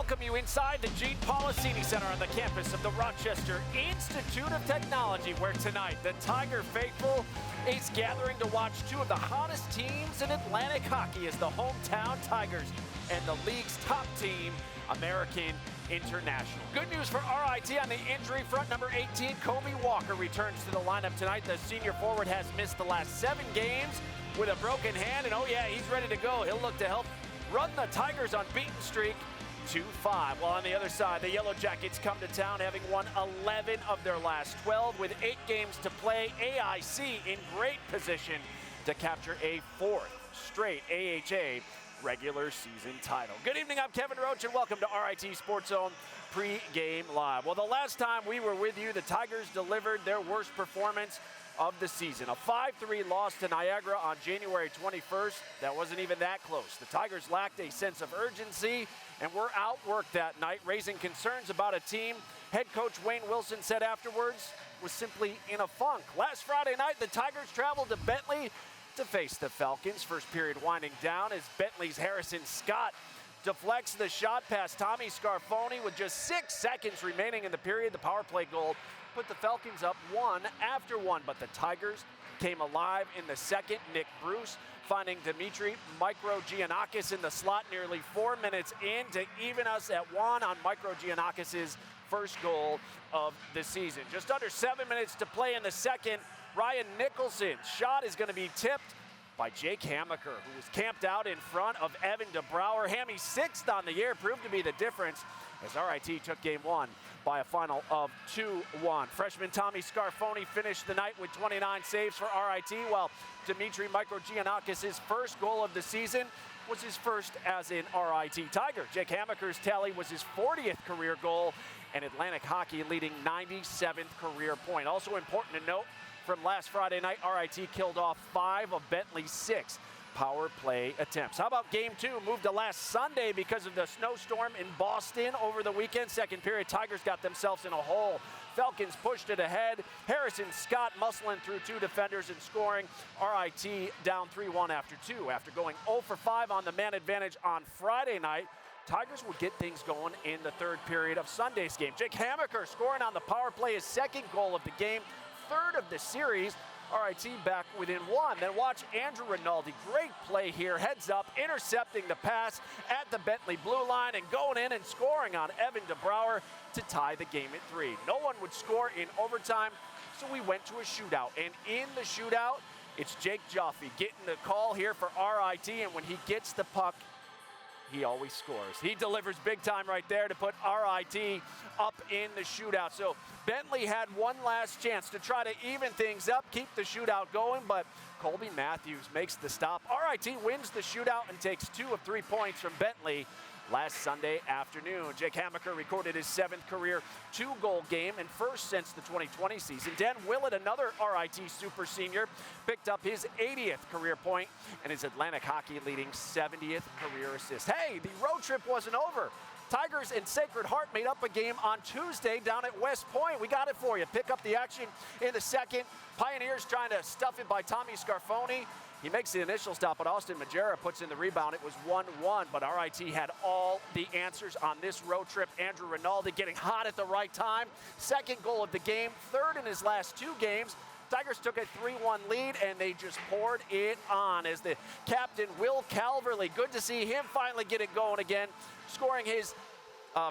welcome you inside the Gene Policini Center on the campus of the Rochester Institute of Technology, where tonight the Tiger faithful is gathering to watch two of the hottest teams in Atlantic hockey as the hometown Tigers and the league's top team, American International. Good news for RIT on the injury front. Number 18, Kobe Walker, returns to the lineup tonight. The senior forward has missed the last 7 games with a broken hand, and oh yeah, he's ready to go. He'll look to help run the Tigers' unbeaten streak to 5. While on the other side, the Yellow Jackets come to town having won 11 of their last 12 with 8 games to play. AIC in great position to capture a 4th straight AHA regular season title. Good evening, I'm Kevin Roach, and welcome to RIT SportsZone Pregame Live. Well, the last time we were with you, the Tigers delivered their worst performance of the season. A 5-3 loss to Niagara on January 21st. That wasn't even that close. The Tigers lacked a sense of urgency and were outworked that night, raising concerns about a team head coach Wayne Wilson said afterwards was simply in a funk. Last Friday night, the Tigers traveled to Bentley to face the Falcons. First period winding down as Bentley's Harrison Scott deflects the shot past Tommy Scarfoni with just 6 seconds remaining in the period. The power play goal put the Falcons up 1 after 1, but the Tigers came alive in the second. Nick Bruce finding Dimitri Microgiannakis in the slot nearly 4 minutes in to even us at 1 on Microgiannakis' first goal of the season. Just under 7 minutes to play in the second. Ryan Nicholson's shot is going to be tipped by Jake Hamaker, who was camped out in front of Evan DeBrouwer. Hammy's 6th on the year proved to be the difference as RIT took game 1 by a final of 2-1. Freshman Tommy Scarfoni finished the night with 29 saves for RIT, while Dimitri Microgiannakis' first goal of the season was his first as an RIT Tiger. Jake Hamaker's tally was his 40th career goal and Atlantic hockey leading 97th career point. Also important to note, from last Friday night, RIT killed off 5 of Bentley's 6 power play attempts. How about game 2? Moved to last Sunday because of the snowstorm in Boston over the weekend. Second period, Tigers got themselves in a hole. Falcons pushed it ahead. Harrison Scott muscling through 2 defenders and scoring. RIT down 3-1 after 2. After going 0 for 5 on the man advantage on Friday night, Tigers would get things going in the third period of Sunday's game. Jake Hamaker scoring on the power play, his 2nd goal of the game, 3rd of the series. RIT back within 1. Then watch Andrew Rinaldi. Great play here. Heads up, intercepting the pass at the Bentley blue line and going in and scoring on Evan DeBrouwer to tie the game at 3. No one would score in overtime, so we went to a shootout. And in the shootout, it's Jake Joffe getting the call here for RIT, and when he gets the puck, he always scores. He delivers big time right there to put RIT up in the shootout. So Bentley had one last chance to try to even things up, keep the shootout going, but Colby Matthews makes the stop. RIT wins the shootout and takes 2 of 3 points from Bentley last Sunday afternoon. Jake Hamaker recorded his 7th career 2-goal game and first since the 2020 season. Dan Willett, another RIT super senior, picked up his 80th career point and his Atlantic hockey leading 70th career assist. Hey, the road trip wasn't over. Tigers and Sacred Heart made up a game on Tuesday down at West Point. We got it for you. Pick up the action in the second. Pioneers trying to stuff it by Tommy Scarfoni. He makes the initial stop, but Austin Majera puts in the rebound. It was 1-1, but RIT had all the answers on this road trip. Andrew Rinaldi getting hot at the right time. 2nd goal of the game, 3rd in his last 2 games. Tigers took a 3-1 lead, and they just poured it on as the captain, Will Calverley, good to see him finally get it going again, scoring his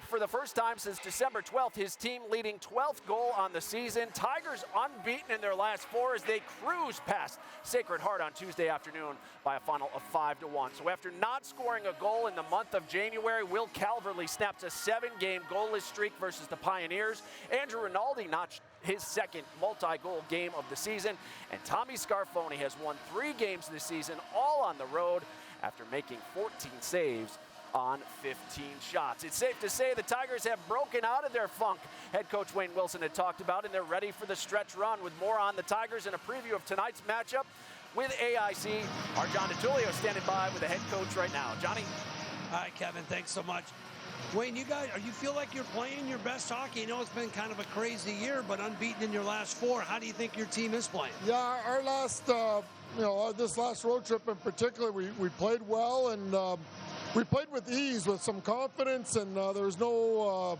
for the first time since December 12th, his team leading 12th goal on the season. Tigers unbeaten in their last 4 as they cruise past Sacred Heart on Tuesday afternoon by a final of 5-1. So after not scoring a goal in the month of January, Will Calverley snaps a 7-game goalless streak versus the Pioneers. Andrew Rinaldi notched his 2nd multi-goal game of the season. And Tommy Scarfoni has won 3 games this season, all on the road, after making 14 saves on 15 shots. It's safe to say the Tigers have broken out of their funk, head coach Wayne Wilson had talked about, and they're ready for the stretch run. With more on the Tigers and a preview of tonight's matchup with AIC, our John DiTullio standing by with the head coach right now. Johnny? Hi, Kevin. Thanks so much. Wayne, you feel like you're playing your best hockey? You know it's been kind of a crazy year, but unbeaten in your last 4. How do you think your team is playing? Yeah, our last, this last road trip in particular, we played well, and we played with ease, with some confidence, and there was no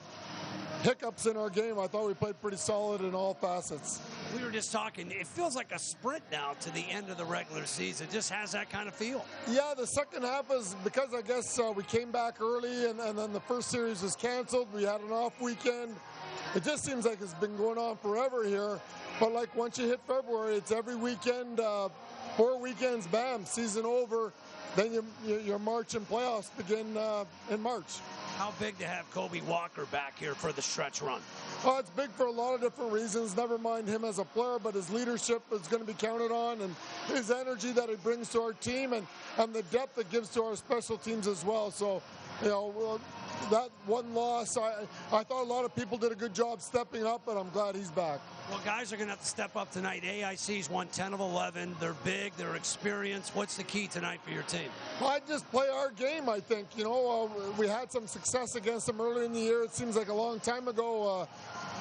hiccups in our game. I thought we played pretty solid in all facets. We were just talking, it feels like a sprint now to the end of the regular season. It just has that kind of feel. Yeah, the second half is because I guess we came back early and then the first series was canceled. We had an off weekend. It just seems like it's been going on forever here. But like once you hit February, it's every weekend, 4 weekends, bam, season over. Then your March and playoffs begin in March. How big to have Kobe Walker back here for the stretch run? Well, it's big for a lot of different reasons. Never mind him as a player, but his leadership is going to be counted on, and his energy that he brings to our team, and the depth that gives to our special teams as well. So, you know, that one loss, I thought a lot of people did a good job stepping up, and I'm glad he's back. Well, guys are going to have to step up tonight. AIC's won 10 of 11. They're big. They're experienced. What's the key tonight for your team? I just play our game, I think. You know, we had some success against them early in the year. It seems like a long time ago.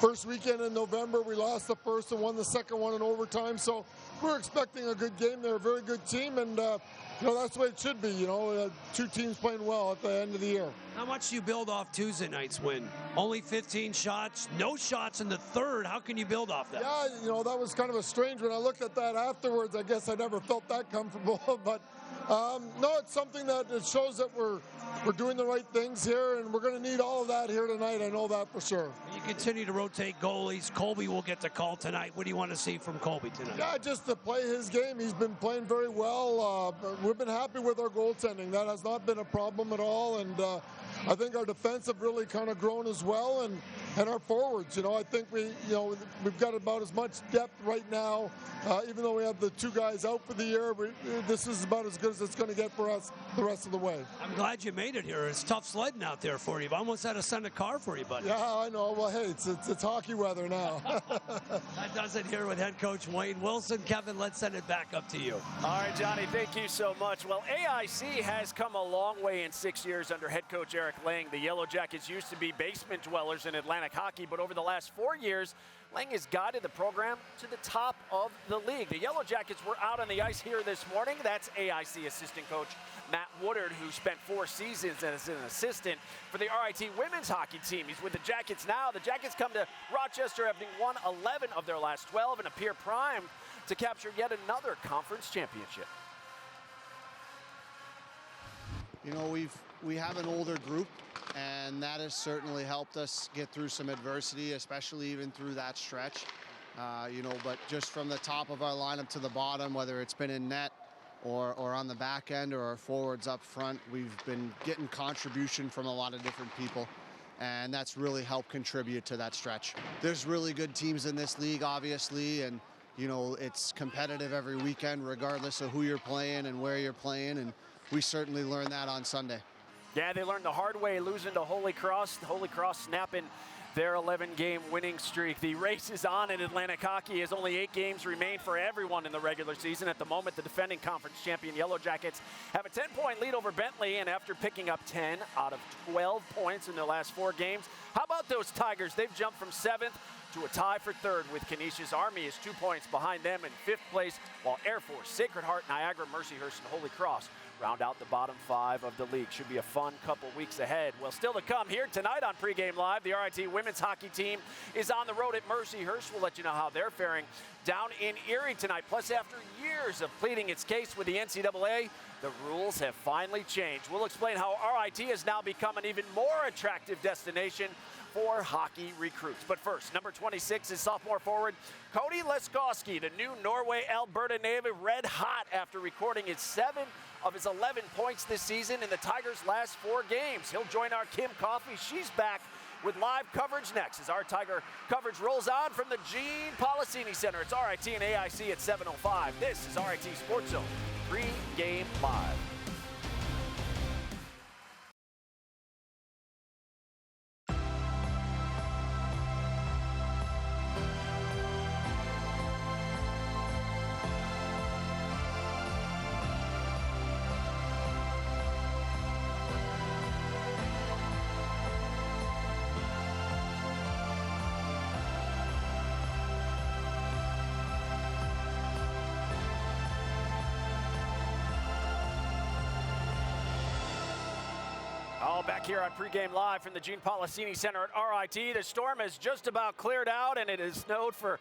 First weekend in November, we lost the first and won the second one in overtime. So we're expecting a good game. They're a very good team, and you know, that's the way it should be. You know, two teams playing well at the end of the year. How much do you build off Tuesday night's win? Only 15 shots, no shots in the third. How can you build off that? Yeah, you know, that was kind of a strange. When I looked at that afterwards, I guess I never felt that comfortable. But no, it's something that it shows that we're doing the right things here, and we're going to need all of that here tonight. I know that for sure. You continue to rotate goalies. Colby will get the call tonight. What do you want to see from Colby tonight? Yeah, just to play his game. He's been playing very well. We've been happy with our goaltending. That has not been a problem at all, and I think our defense have really kind of grown as well, and our forwards. You know, I think we've got about as much depth right now. Even though we have the two guys out for the year, this is about as good as it's going to get for us the rest of the way. I'm glad you made it here. It's tough sledding out there for you. I almost had to send a car for you, buddy. Yeah, I know. Well, hey, it's hockey weather now. That does it here with head coach Wayne Wilson. Kevin, let's send it back up to you. All right, Johnny, thank you so much. Well, AIC has come a long way in 6 years under head coach Eric Lang. The Yellow Jackets used to be basement dwellers in Atlantic hockey, but over the last 4 years, Lang has guided the program to the top of the league. The Yellow Jackets were out on the ice here this morning. That's AIC assistant coach Matt Woodard, who spent 4 seasons as an assistant for the RIT women's hockey team. He's with the Jackets now. The Jackets come to Rochester having won 11 of their last 12 and appear primed to capture yet another conference championship. You know, we have an older group, and that has certainly helped us get through some adversity, especially even through that stretch. You know, but just from the top of our lineup to the bottom, whether it's been in net or on the back end or our forwards up front, we've been getting contribution from a lot of different people, and that's really helped contribute to that stretch. There's really good teams in this league, obviously, and you know, it's competitive every weekend regardless of who you're playing and where you're playing, and we certainly learned that on Sunday. Yeah, they learned the hard way, losing to Holy Cross. Holy Cross snapping their 11-game winning streak. The race is on in Atlantic hockey as only 8 games remain for everyone in the regular season. At the moment, the defending conference champion Yellow Jackets have a 10-point lead over Bentley, and after picking up 10 out of 12 points in their last 4 games, how about those Tigers? They've jumped from 7th to a tie for 3rd, with Canisius Army is 2 points behind them in 5th place, while Air Force, Sacred Heart, Niagara, Mercyhurst, and Holy Cross round out the bottom 5 of the league. Should be a fun couple weeks ahead. Well, still to come here tonight on Pregame Live, the RIT women's hockey team is on the road at Mercyhurst. We'll let you know how they're faring down in Erie tonight. Plus, after years of pleading its case with the NCAA, the rules have finally changed. We'll explain how RIT has now become an even more attractive destination for hockey recruits. But first, number 26 is sophomore forward Cody Leskoski, the new Norway-Alberta native, red hot after recording his 7 of his 11 points this season in the Tigers' last 4 games. He'll join our Kim Coffey. She's back with live coverage next as our Tiger coverage rolls on from the Gene Policini Center. It's RIT and AIC at 7:05. This is RIT Sports Zone, Pregame Live. basketball back here on Pregame Live from the Gene Policini Center at RIT. The storm has just about cleared out, and it has snowed for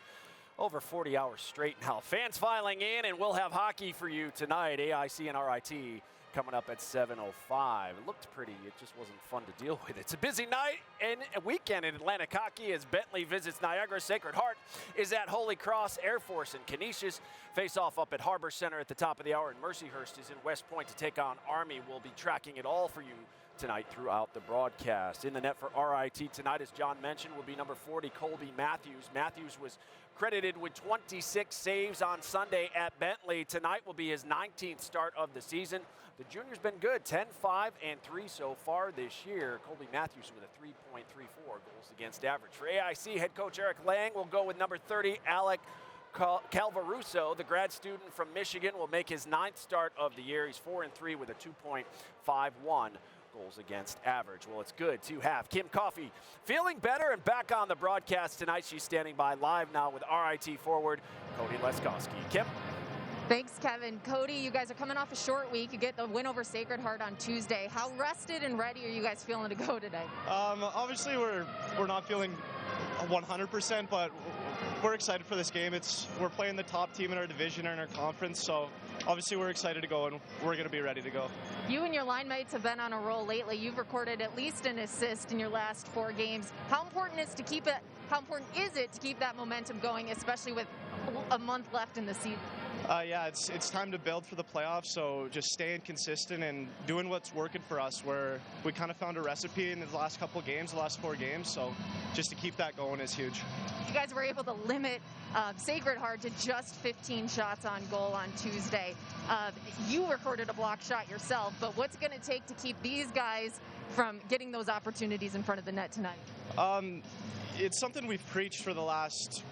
over 40 hours straight now. Fans filing in, and we'll have hockey for you tonight. AIC and RIT coming up at 7:05. It looked pretty. It just wasn't fun to deal with. It's a busy night and a weekend in Atlantic hockey as Bentley visits Niagara. Sacred Heart is at Holy Cross. Air Force and Canisius face off up at Harbor Center at the top of the hour, and Mercyhurst is in West Point to take on Army. We'll be tracking it all for you tonight throughout the broadcast. In the net for RIT tonight, as John mentioned, will be number 40, Colby Matthews. Matthews was credited with 26 saves on Sunday at Bentley. Tonight will be his 19th start of the season. The junior's been good, 10, 5, and 3 so far this year. Colby Matthews with a 3.34 goals against average. For AIC, head coach Eric Lang will go with number 30, Alec Calvaruso. The grad student from Michigan will make his 9th start of the year. He's 4-3 with a 2.51 goals against average. Well, it's good to have Kim Coffey feeling better and back on the broadcast tonight. She's standing by live now with RIT forward Cody Leskowski. Kim? Thanks, Kevin. Cody, you guys are coming off a short week. You get the win over Sacred Heart on Tuesday. How rested and ready are you guys feeling to go today? Obviously, we're not feeling 100%, but we're excited for this game. We're playing the top team in our division or in our conference, so obviously we're excited to go, and we're going to be ready to go. You and your line mates have been on a roll lately. You've recorded at least an assist in your last 4 games. How important is it to keep that momentum going, especially with a month left in the season? Yeah, it's time to build for the playoffs, so just staying consistent and doing what's working for us, where we kind of found a recipe in the last couple of games, the last 4 games, so just to keep that going is huge. You guys were able to limit Sacred Heart to just 15 shots on goal on Tuesday. You recorded a block shot yourself, but what's it going to take to keep these guys from getting those opportunities in front of the net tonight? It's something we've preached for the last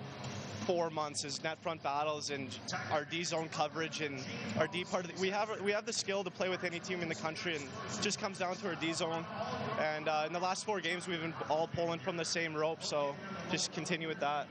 4 months, is net front battles and our D-zone coverage and our D part. We have the skill to play with any team in the country, and it just comes down to our D-zone. And in the last 4 games, we've been all pulling from the same rope, so just continue with that.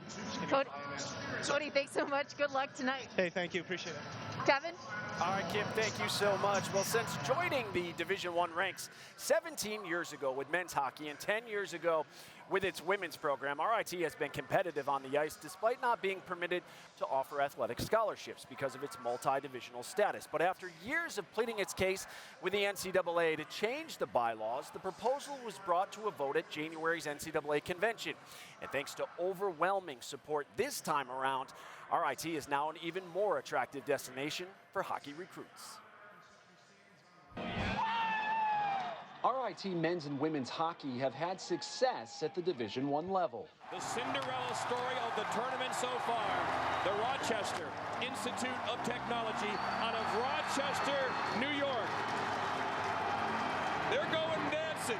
Cody, thanks so much. Good luck tonight. Hey, thank you. Appreciate it. Kevin? All right, Kim, thank you so much. Well, since joining the Division I ranks 17 years ago with men's hockey and 10 years ago with its women's program, RIT has been competitive on the ice despite not being permitted to offer athletic scholarships because of its multi-divisional status. But after years of pleading its case with the NCAA to change the bylaws, the proposal was brought to a vote at January's NCAA convention. And thanks to overwhelming support this time around, RIT is now an even more attractive destination for hockey recruits. RIT men's and women's hockey have had success at the Division I level. The Cinderella story of the tournament so far, the Rochester Institute of Technology out of Rochester, New York. They're going dancing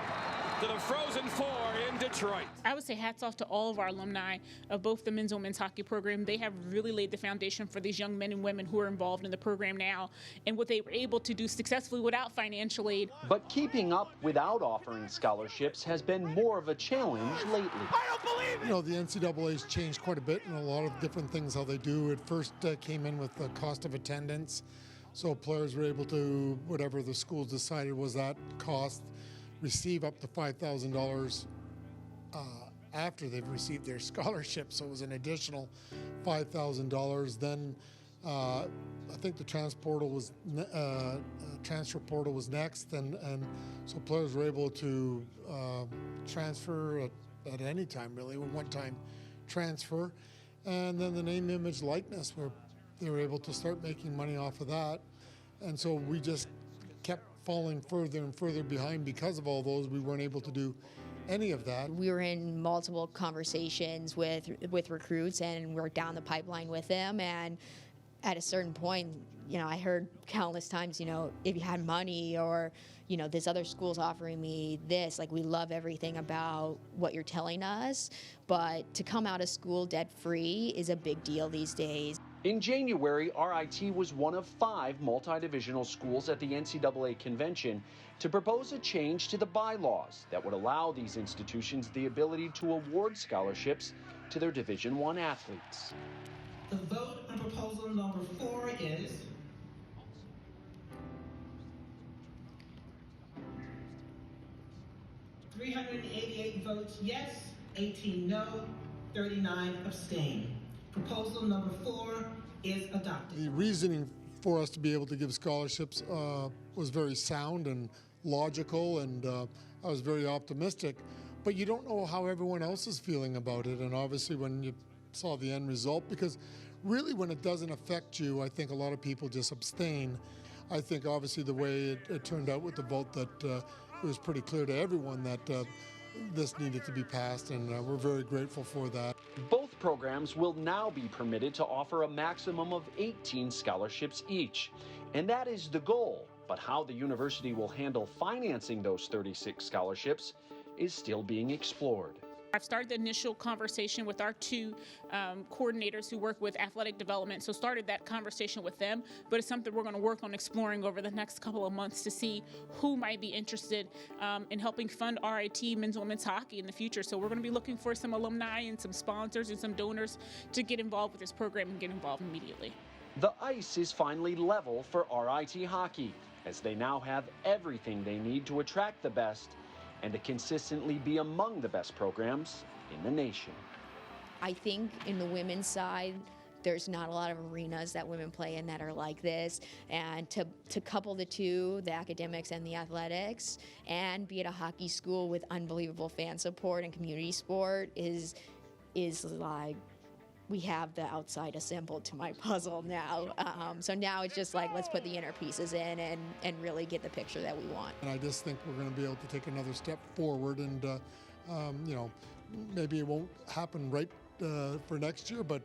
to the Frozen Four in Detroit. I would say hats off to all of our alumni of both the men's and women's hockey program. They have really laid the foundation for these young men and women who are involved in the program now and what they were able to do successfully without financial aid. But keeping up without offering scholarships has been more of a challenge lately. I don't believe it! You know, the NCAA's changed quite a bit in a lot of different things how they do. It first came in with the cost of attendance, so players were able to, whatever the schools decided was that cost, receive up to $5,000 after they've received their scholarship. So it was an additional $5,000. Then I think the transfer portal was next, and so players were able to transfer at any time, really, a one-time transfer. And then the name, image, likeness, where they were able to start making money off of that. And so we just kept falling further and further behind because of all those. We weren't able to do any of that. We were in multiple conversations with recruits, and we're down the pipeline with them. And at a certain point, you know, I heard countless times, you know, if you had money, or, you know, this other school's offering me this, like, we love everything about what you're telling us, but to come out of school debt-free is a big deal these days. In January, RIT was one of 5 multi-divisional schools at the NCAA convention to propose a change to the bylaws that would allow these institutions the ability to award scholarships to their Division I athletes. The vote on proposal number 4 is 388 votes yes, 18 no, 39 abstain. Proposal number 4 is adopted. The reasoning for us to be able to give scholarships was very sound and logical, and I was very optimistic. But you don't know how everyone else is feeling about it, and obviously when you saw the end result, because really when it doesn't affect you, I think a lot of people just abstain. I think obviously the way it turned out with the vote, that it was pretty clear to everyone that this needed to be passed, and we're very grateful for that. Both programs will now be permitted to offer a maximum of 18 scholarships each, and that is the goal. But how the university will handle financing those 36 scholarships is still being explored. I've started the initial conversation with our two coordinators who work with athletic development, so started that conversation with them, but it's something we're going to work on exploring over the next couple of months to see who might be interested in helping fund RIT men's and women's hockey in the future. So we're going to be looking for some alumni and some sponsors and some donors to get involved with this program and get involved immediately. The ice is finally level for RIT hockey, as they now have everything they need to attract the best and to consistently be among the best programs in the nation. I think in the women's side, there's not a lot of arenas that women play in that are like this, and to couple the two, the academics and the athletics, and be at a hockey school with unbelievable fan support and community sport is like, we have the outside assembled to my puzzle now. So now it's just like, let's put the inner pieces in and really get the picture that we want. And I just think we're going to be able to take another step forward, and you know, maybe it won't happen right for next year, but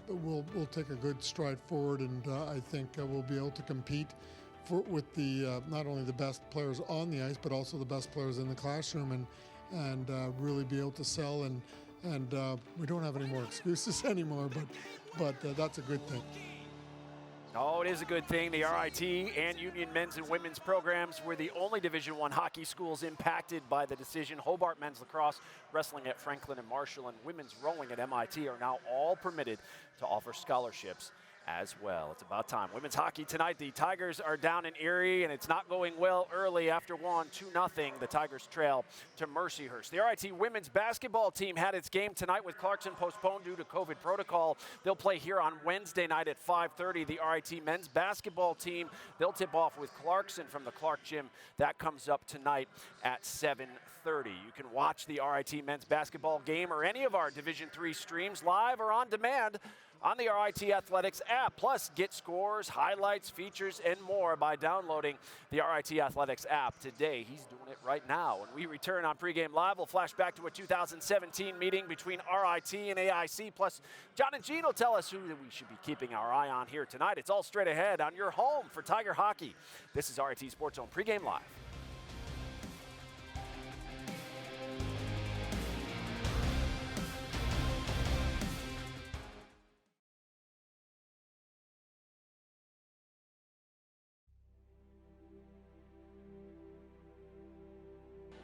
we'll take a good stride forward, and I think we'll be able to compete with the not only the best players on the ice, but also the best players in the classroom, and really be able to sell, and we don't have any more excuses anymore, but that's a good thing. Oh, it is a good thing. The RIT and Union men's and women's programs were the only Division I hockey schools impacted by the decision. Hobart men's lacrosse, wrestling at Franklin and Marshall, and women's rowing at MIT are now all permitted to offer scholarships as well. It's about time. Women's hockey tonight. The Tigers are down in Erie, and it's not going well early after one 2-0. The Tigers trail to Mercyhurst. The RIT women's basketball team had its game tonight with Clarkson postponed due to COVID protocol. They'll play here on Wednesday night at 5:30. The RIT men's basketball team, they'll tip off with Clarkson from the Clark Gym. That comes up tonight at 7:30. You can watch the RIT men's basketball game or any of our Division III streams live or on demand on the RIT Athletics app. Plus, get scores, highlights, features, and more by downloading the RIT Athletics app today. He's doing it right now. When we return on Pregame Live, we'll flash back to a 2017 meeting between RIT and AIC. Plus, John and Gene will tell us who we should be keeping our eye on here tonight. It's all straight ahead on your home for Tiger Hockey. This is RIT SportsZone Pregame Live.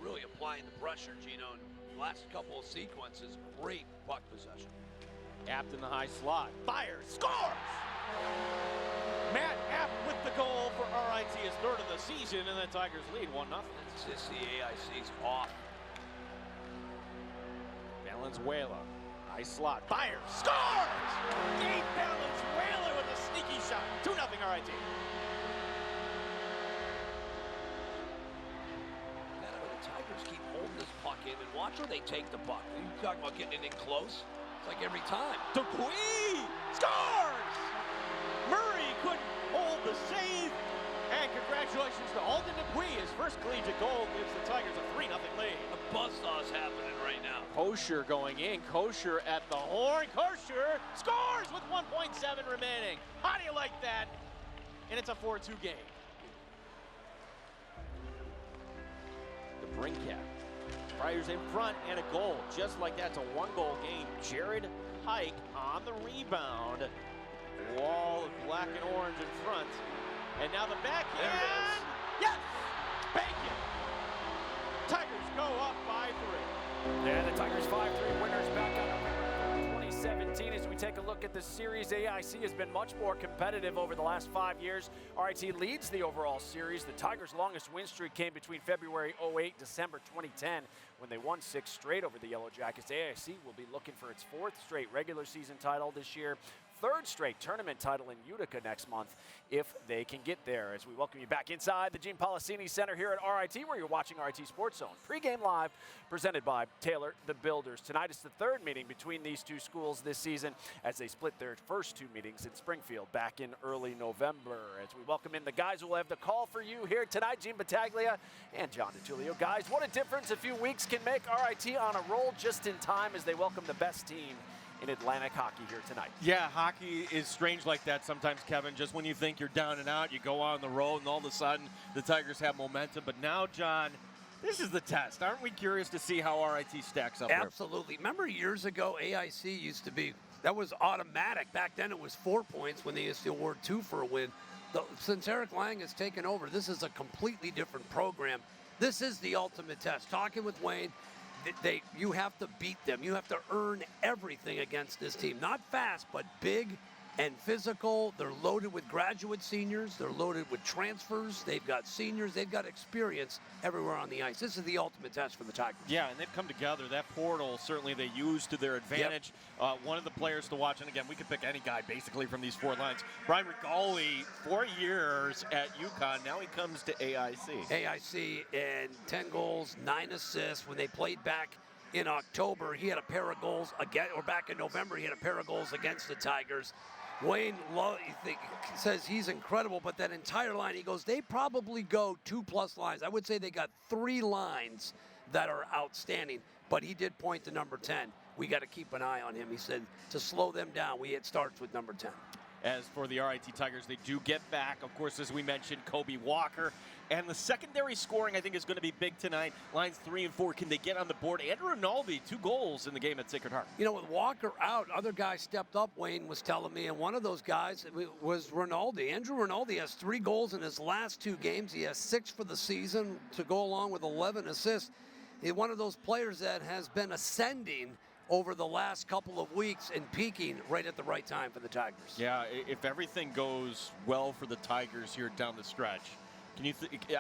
Really applying the pressure, Gino. Last couple of sequences, great puck possession. Apt in the high slot. Fires, scores! Matt Apt with the goal for RIT, his third of the season, and the Tigers lead 1-0. It's just the AIC's off. Valenzuela, high slot, fires, scores! Gabe Valenzuela with a sneaky shot. 2-0 RIT. Tigers keep holding this puck in, and watch where they take the puck. You talking about getting it in close? It's like every time. Dupuis scores! Murray couldn't hold the save. And congratulations to Alden Dupuis. His first collegiate goal gives the Tigers a 3-0 lead. A buzzsaw's happening right now. Kosher going in. Kosher at the horn. Kosher scores with 1.7 remaining. How do you like that? And it's a 4-2 game. Brinkat. Friars in front and a goal. Just like that, it's a one-goal game. Jared Hike on the rebound. Wall of black and orange in front. And now the backhand. There it is. Yes! Bacon. Tigers go up by 3. And the Tigers 5-3 winners back on November 2017 as we take take a look at the series. AIC has been much more competitive over the last 5 years. RIT leads the overall series. The Tigers' longest win streak came between February 08, December 2010, when they won 6 straight over the Yellow Jackets. AIC will be looking for its 4th straight regular season title this year, 3rd straight tournament title in Utica next month, if they can get there. As we welcome you back inside the Gene Policini Center here at RIT, where you're watching RIT SportsZone. Pregame live, presented by Taylor the Builders. Tonight is the 3rd meeting between these two schools this season, as they split their first 2 meetings in Springfield back in early November. As we welcome in the guys who will have the call for you here tonight, Gene Battaglia and John DiTullio. Guys, what a difference a few weeks can make. RIT on a roll just in time as they welcome the best team in Atlantic hockey here tonight. Yeah, hockey is strange like that sometimes, Kevin. Just when you think you're down and out, you go on the road, and all of a sudden the Tigers have momentum. But now, John, this is the test. Aren't we curious to see how RIT stacks up? Absolutely. Remember years ago, AIC used to be, that was automatic. Back then it was 4 points when they used to award 2 for a win. Since Eric Lang has taken over, this is a completely different program. This is the ultimate test. Talking with Wayne, you have to beat them. You have to earn everything against this team. Not fast, but big and physical. They're loaded with graduate seniors. They're loaded with transfers. They've got seniors. They've got experience everywhere on the ice. This is the ultimate test for the Tigers. Yeah, and they've come together. That portal, certainly they use to their advantage. Yep. One of the players to watch, and again, we could pick any guy basically from these 4 lines. Brian Rigali, 4 years at UConn. Now he comes to AIC. AIC and 10 goals, 9 assists. When they played back in October, he had a pair of goals again, or back in November, he had a pair of goals against the Tigers. Wayne says he's incredible, but that entire line, he goes, they probably go 2+ lines. I would say they got 3 lines that are outstanding, but he did point to number 10. We got to keep an eye on him. He said to slow them down, it starts with number 10. As for the RIT Tigers, they do get back, of course, as we mentioned, Kobe Walker. And the secondary scoring, I think, is going to be big tonight. Lines 3 and 4, can they get on the board? Andrew Rinaldi, 2 goals in the game at Sacred Heart. You know, with Walker out, other guys stepped up, Wayne was telling me, and one of those guys was Rinaldi. Andrew Rinaldi has 3 goals in his last 2 games. He has 6 for the season to go along with 11 assists. He's one of those players that has been ascending over the last couple of weeks and peaking right at the right time for the Tigers. Yeah, if everything goes well for the Tigers here down the stretch,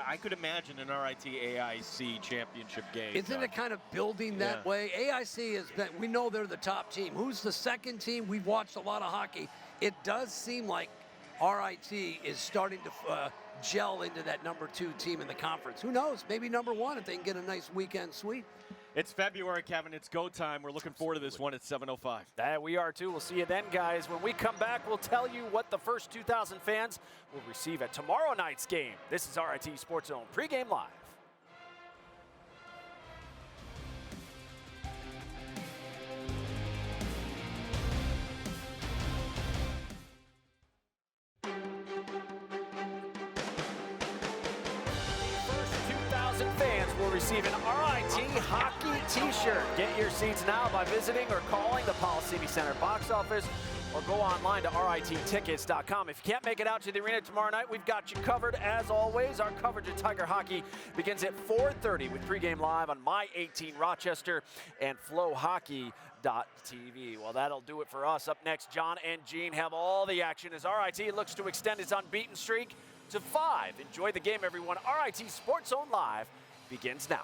I could imagine an RIT AIC championship game. Isn't it kind of building that way? AIC has been, we know they're the top team. Who's the second team? We've watched a lot of hockey. It does seem like RIT is starting to gel into that number 2 team in the conference. Who knows? Maybe number 1 if they can get a nice weekend sweep. It's February, Kevin. It's go time. We're looking forward to this one at 7:05. That we are too. We'll see you then, guys. When we come back, we'll tell you what the first 2,000 fans will receive at tomorrow night's game. This is RIT SportsZone Pregame Live. Will receive an RIT hockey t-shirt. Get your seats now by visiting or calling the Policini Center box office, or go online to rittickets.com. If you can't make it out to the arena tomorrow night, we've got you covered as always. Our coverage of Tiger hockey begins at 4:30 with Pregame Live on My 18 Rochester and flowhockey.tv. Well, that'll do it for us. Up next, John and Gene have all the action as RIT looks to extend its unbeaten streak to 5. Enjoy the game, everyone. RIT SportsZone Live begins now.